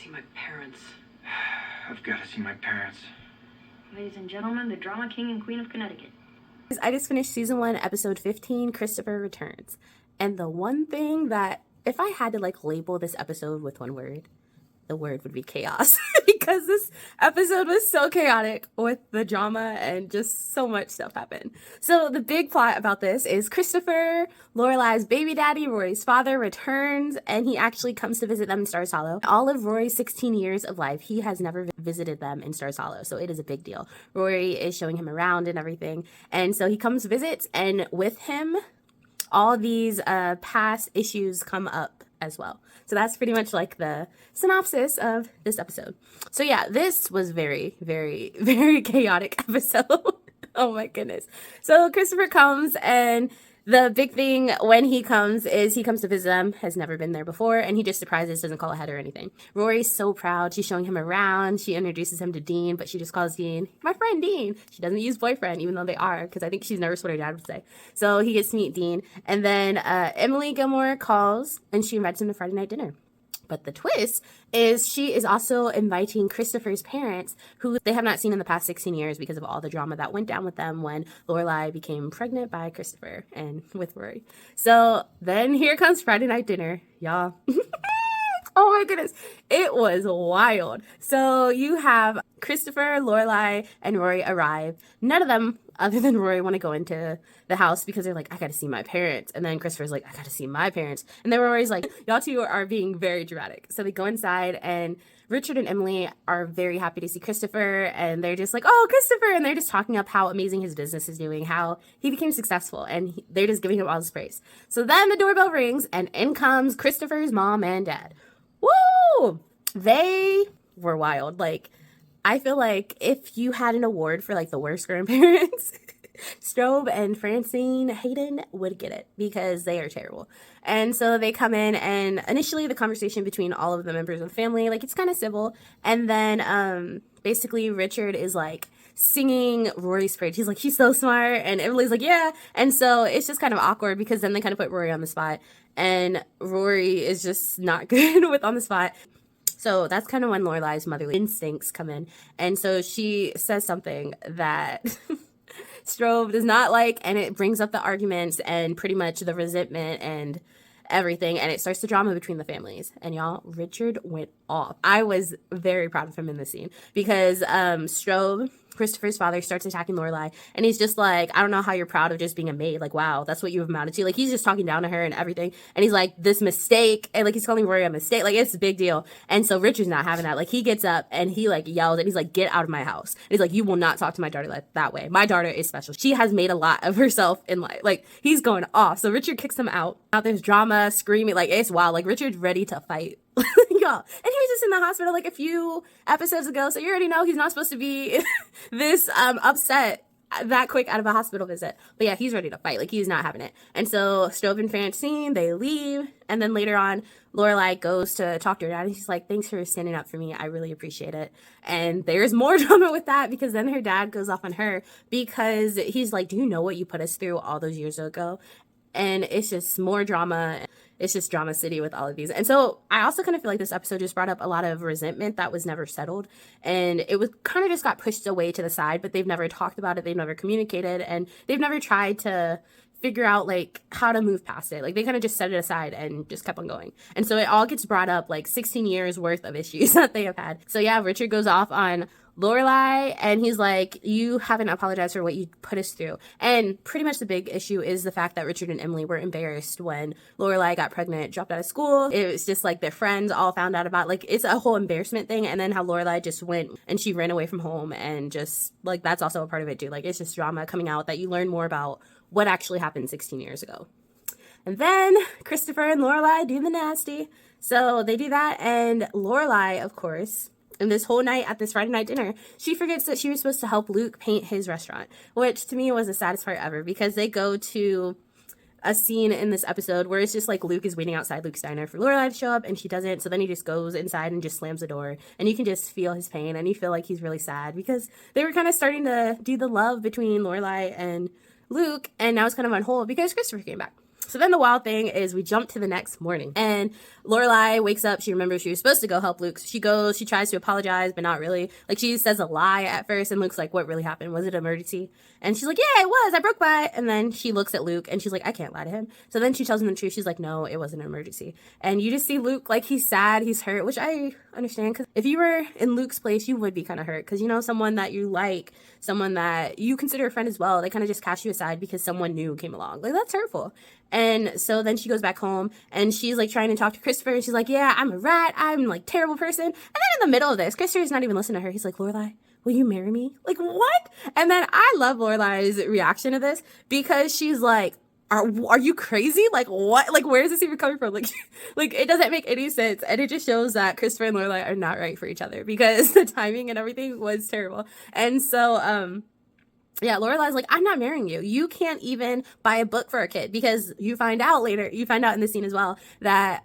see my parents. I've got to see my parents. Ladies and gentlemen, the drama king and queen of Connecticut. I just finished season 1, episode 15, Christopher Returns. And the one thing that, if I had to like label this episode with one word, the word would be chaos. Because this episode was so chaotic with the drama and just so much stuff happened. So the big plot about this is Christopher, Lorelai's baby daddy, Rory's father, returns, and he actually comes to visit them in Stars Hollow. All of Rory's 16 years of life, he has never visited them in Stars Hollow, so it is a big deal. Rory is showing him around and everything, and so he comes, visits, and with him, all these past issues come up as well. So that's pretty much like the synopsis of this episode. So yeah, this was very, very, very chaotic episode. Oh my goodness. So Christopher comes, and the big thing when he comes is he comes to visit them, has never been there before, and he just surprises, doesn't call ahead or anything. Rory's so proud. She's showing him around. She introduces him to Dean, but she just calls Dean, my friend Dean. She doesn't use boyfriend, even though they are, because I think she's nervous what her dad would say. So he gets to meet Dean, and then Emily Gilmore calls, and she invites him to Friday night dinner. But the twist is she is also inviting Christopher's parents, who they have not seen in the past 16 years because of all the drama that went down with them when Lorelai became pregnant by Christopher and with Rory. So then here comes Friday night dinner, y'all. Oh my goodness. It was wild. So you have Christopher, Lorelai, and Rory arrive. None of them, other than Rory, want to go into the house because they're like, I got to see my parents. And then Christopher's like, I got to see my parents. And then Rory's like, y'all two are being very dramatic. So they go inside, and Richard and Emily are very happy to see Christopher. And they're just like, oh, Christopher. And they're just talking up how amazing his business is doing, how he became successful. And they're just giving him all this praise. So then the doorbell rings, and in comes Christopher's mom and dad. Woo! They were wild. Like, I feel like if you had an award for like the worst grandparents, Strobe and Francine Hayden would get it because they are terrible. And so they come in, and initially the conversation between all of the members of the family, like, it's kind of civil. And then basically Richard is like singing Rory's praise. He's like, he's so smart. And Emily's like, yeah. And so it's just kind of awkward because then they kind of put Rory on the spot. And Rory is just not good with on the spot. So that's kind of when Lorelai's motherly instincts come in. And so she says something that Strobe does not like, and it brings up the arguments and pretty much the resentment and everything, and it starts the drama between the families. And y'all, Richard went off. I was very proud of him in this scene because Strobe, Christopher's father, starts attacking Lorelai, and he's just like, I don't know how you're proud of just being a maid. Like, wow, that's what you've amounted to. Like, he's just talking down to her and everything, and he's like, this mistake, and like he's calling Rory a mistake. Like, it's a big deal. And so Richard's not having that. Like, he gets up and he like yells, and he's like, get out of my house. And he's like, you will not talk to my daughter like that way. My daughter is special. She has made a lot of herself in life. Like, he's going off. So Richard kicks him out. Now there's drama, screaming, like, it's wild. Like, Richard's ready to fight. Y'all. And he was just in the hospital like a few episodes ago, so you already know he's not supposed to be this upset that quick out of a hospital visit. But yeah, he's ready to fight. Like, he's not having it. And so Strobe and Francine, they leave, and then later on Lorelai goes to talk to her dad, and he's like, thanks for standing up for me, I really appreciate it. And there's more drama with that because then her dad goes off on her because he's like, do you know what you put us through all those years ago? And it's just more drama. It's just drama city with all of these. And so I also kind of feel like this episode just brought up a lot of resentment that was never settled. And it was kind of just got pushed away to the side, but they've never talked about it. They've never communicated, and they've never tried to figure out like how to move past it. Like, they kind of just set it aside and just kept on going. And so it all gets brought up, like 16 years worth of issues that they have had. So yeah, Richard goes off on Lorelai, and he's like, you haven't apologized for what you put us through. And pretty much the big issue is the fact that Richard and Emily were embarrassed when Lorelai got pregnant, dropped out of school. It was just like their friends all found out about, like, it's a whole embarrassment thing. And then how Lorelai just went and she ran away from home, and just like, that's also a part of it too. Like, it's just drama coming out that you learn more about what actually happened 16 years ago. And then Christopher and Lorelai do the nasty. So they do that, and Lorelai, of course, and this whole night at this Friday night dinner, she forgets that she was supposed to help Luke paint his restaurant, which to me was the saddest part ever, because they go to a scene in this episode where it's just like Luke is waiting outside Luke's diner for Lorelai to show up, and she doesn't. So then he just goes inside and just slams the door, and you can just feel his pain, and you feel like he's really sad because they were kind of starting to do the love between Lorelai and Luke, and now it's kind of on hold because Christopher came back. So then the wild thing is we jump to the next morning and Lorelai wakes up. She remembers she was supposed to go help Luke. So she goes, she tries to apologize, but not really. Like she says a lie at first and Luke's like, what really happened? Was it an emergency? And she's like, yeah, it was. I broke my. And then she looks at Luke and she's like, I can't lie to him. So then she tells him the truth. She's like, no, it wasn't an emergency. And you just see Luke like he's sad, he's hurt, which I understand because if you were in Luke's place, you would be kind of hurt because you know someone that you like, someone that you consider a friend as well, they kind of just cast you aside because someone new came along. Like that's hurtful. And so then she goes back home and she's like trying to talk to Christopher and she's like, yeah, I'm a rat, I'm like terrible person. And then in the middle of this, Christopher's not even listening to her. He's like, Lorelai, will you marry me? Like what? And then I love Lorelai's reaction to this because she's like, are you crazy? Like what? Like where is this even coming from? Like it doesn't make any sense. And it just shows that Christopher and Lorelai are not right for each other because the timing and everything was terrible. And so yeah, Lorelai's like, I'm not marrying you. You can't even buy a book for a kid because you find out in this scene as well that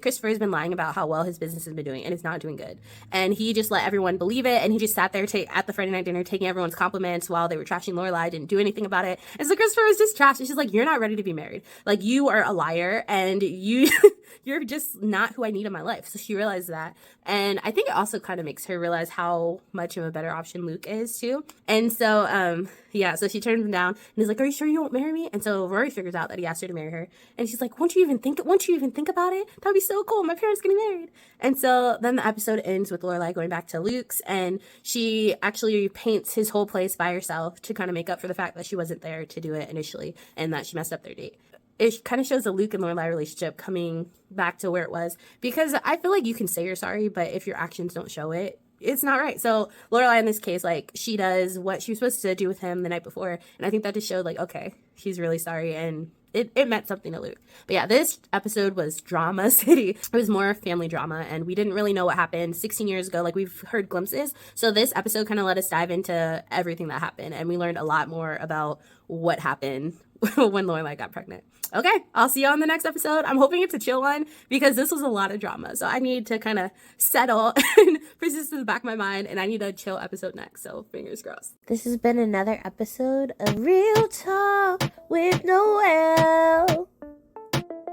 Christopher has been lying about how well his business has been doing and it's not doing good. And he just let everyone believe it and he just sat there at the Friday night dinner taking everyone's compliments while they were trashing Lorelai, didn't do anything about it. And so Christopher was just trashed. And she's like, you're not ready to be married. Like you are a liar and you're just not who I need in my life. So she realized that. And I think it also kind of makes her realize how much of a better option Luke is too. And so, yeah, so she turns him down and is like, are you sure you won't marry me? And so Rory figures out that he asked her to marry her. And she's like, won't you even think about it? That'd be so cool. My parents getting married. And so then the episode ends with Lorelai going back to Luke's and she actually paints his whole place by herself to kind of make up for the fact that she wasn't there to do it initially and that she messed up their date. It kind of shows the Luke and Lorelai relationship coming back to where it was because I feel like you can say you're sorry, but if your actions don't show it, it's not right. So Lorelai in this case, like she does what she was supposed to do with him the night before. And I think that just showed like, okay, she's really sorry. And it meant something to Luke. But yeah, this episode was drama city. It was more family drama and we didn't really know what happened 16 years ago. Like we've heard glimpses. So this episode kind of let us dive into everything that happened. And we learned a lot more about what happened when Lorelai got pregnant. Okay, I'll see you on the next episode. I'm hoping it's a chill one because this was a lot of drama. So I need to kind of settle and persist in the back of my mind and I need a chill episode next. So fingers crossed. This has been another episode of Real Talk with Noelle.